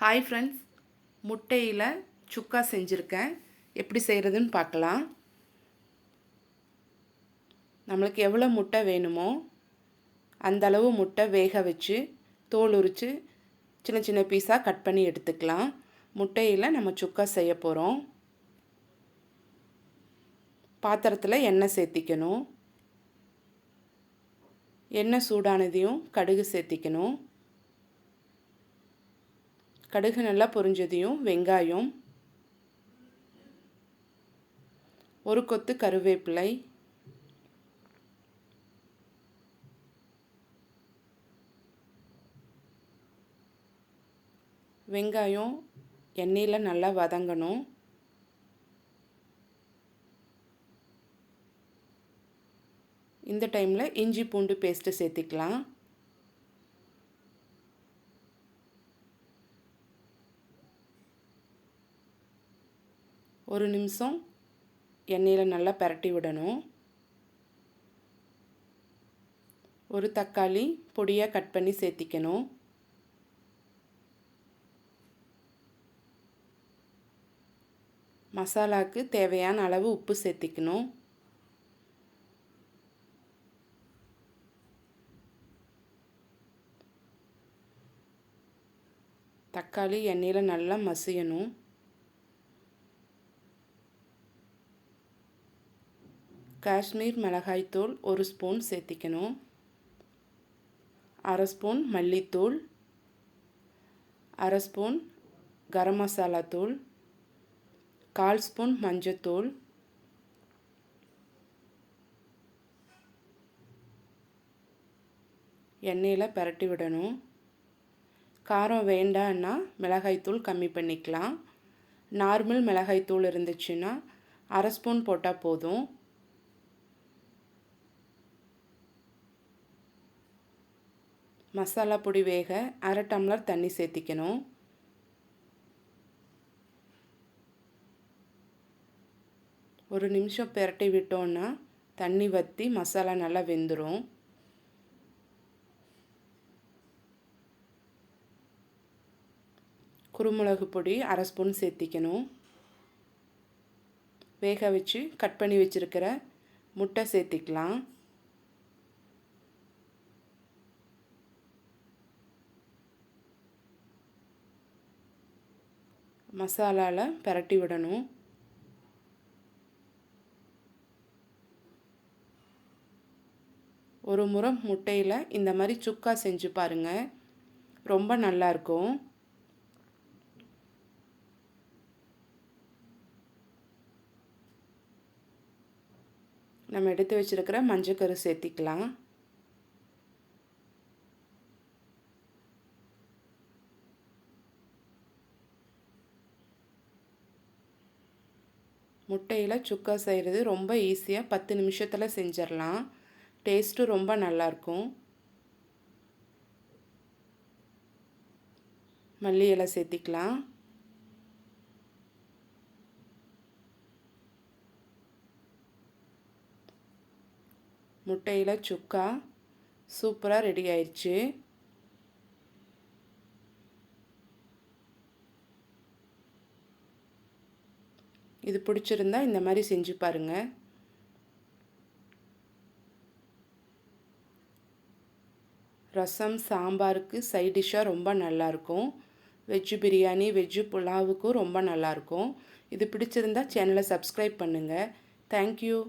Hi friends, முட்டையில் சுக்கா செஞ்சுருக்கேன். எப்படி செய்கிறதுன்னு பார்க்கலாம். நம்மளுக்கு எவ்வளோ முட்டை வேணுமோ அந்தளவு முட்டை வேக வச்சு தோல் உரித்து சின்ன சின்ன பீஸாக கட் பண்ணி எடுத்துக்கலாம். முட்டையில் நம்ம சுக்கா செய்ய போகிறோம். பாத்திரத்தில் எண்ணெய் சேர்த்திக்கணும். எண்ணெய் சூடானதையும் கடுகு சேர்த்திக்கணும். கடுகு நல்லா பொரிஞ்சதையும் வெங்காயம், ஒரு கொத்து கருவேப்பிலை, வெங்காயம் எண்ணெயில் நல்லா வதங்கணும். இந்த டைமில் இஞ்சி பூண்டு பேஸ்ட்டு சேர்த்திக்கலாம். ஒரு நிமிஷம் எண்ணெயில் நல்லா பரட்டி விடணும். ஒரு தக்காளி பொடியாக கட் பண்ணி சேர்த்திக்கணும். மசாலாவுக்கு தேவையான அளவு உப்பு சேர்த்திக்கணும். தக்காளி எண்ணெயில் நல்லா மசியணும். காஷ்மீர் மிளகாய்த்தூள் ஒரு ஸ்பூன் சேர்த்திக்கணும். அரை ஸ்பூன் மல்லித்தூள், அரை ஸ்பூன் கரம் மசாலா தூள், 1/4 ஸ்பூன் மஞ்சத்தூள், எண்ணெயில் பரட்டி விடணும். காரம் வேண்டான்னா மிளகாய்த்தூள் கம்மி பண்ணிக்கலாம். நார்மல் மிளகாய்த்தூள் இருந்துச்சுன்னா அரை ஸ்பூன் போட்டால் போதும். மசாலா பொடி வேக அரை டம்ளர் தண்ணி சேர்த்திக்கணும். ஒரு நிமிஷம் பிரட்டி விட்டோன்னா தண்ணி வற்றி மசாலா நல்லா வெந்துடும். குருமிளகு பொடி அரை ஸ்பூன் சேர்த்திக்கணும். வேக வச்சு கட் பண்ணி வச்சுருக்கிற முட்டை சேர்த்திக்கலாம். மசாலாவில் பரட்டி விடணும். ஒரு முறை முட்டையில் இந்த மாதிரி சுக்கா செஞ்சு பாருங்கள், ரொம்ப நல்லாயிருக்கும். நம்ம எடுத்து வச்சுருக்கிற மஞ்சக்கரு சேர்த்திக்கலாம். முட்டையில் சுக்கா செய்கிறது ரொம்ப ஈஸியாக 10 நிமிஷத்தில் செஞ்சிடலாம். டேஸ்ட்டு ரொம்ப நல்லாயிருக்கும். மல்லி இலை சேர்த்திக்கலாம். முட்டையில் சுக்கா சூப்பராக ரெடி ஆயிடுச்சு. இது பிடிச்சிருந்தா இந்த மாதிரி செஞ்சு பாருங்கள். ரசம் சாம்பாருக்கு சைட் டிஷ்ஷாக ரொம்ப நல்லாயிருக்கும். வெஜ்ஜு பிரியாணி, வெஜ்ஜு புலாவுக்கும் ரொம்ப நல்லாயிருக்கும். இது பிடிச்சிருந்தா சேனலை சப்ஸ்கிரைப் பண்ணுங்கள். தேங்க்யூ.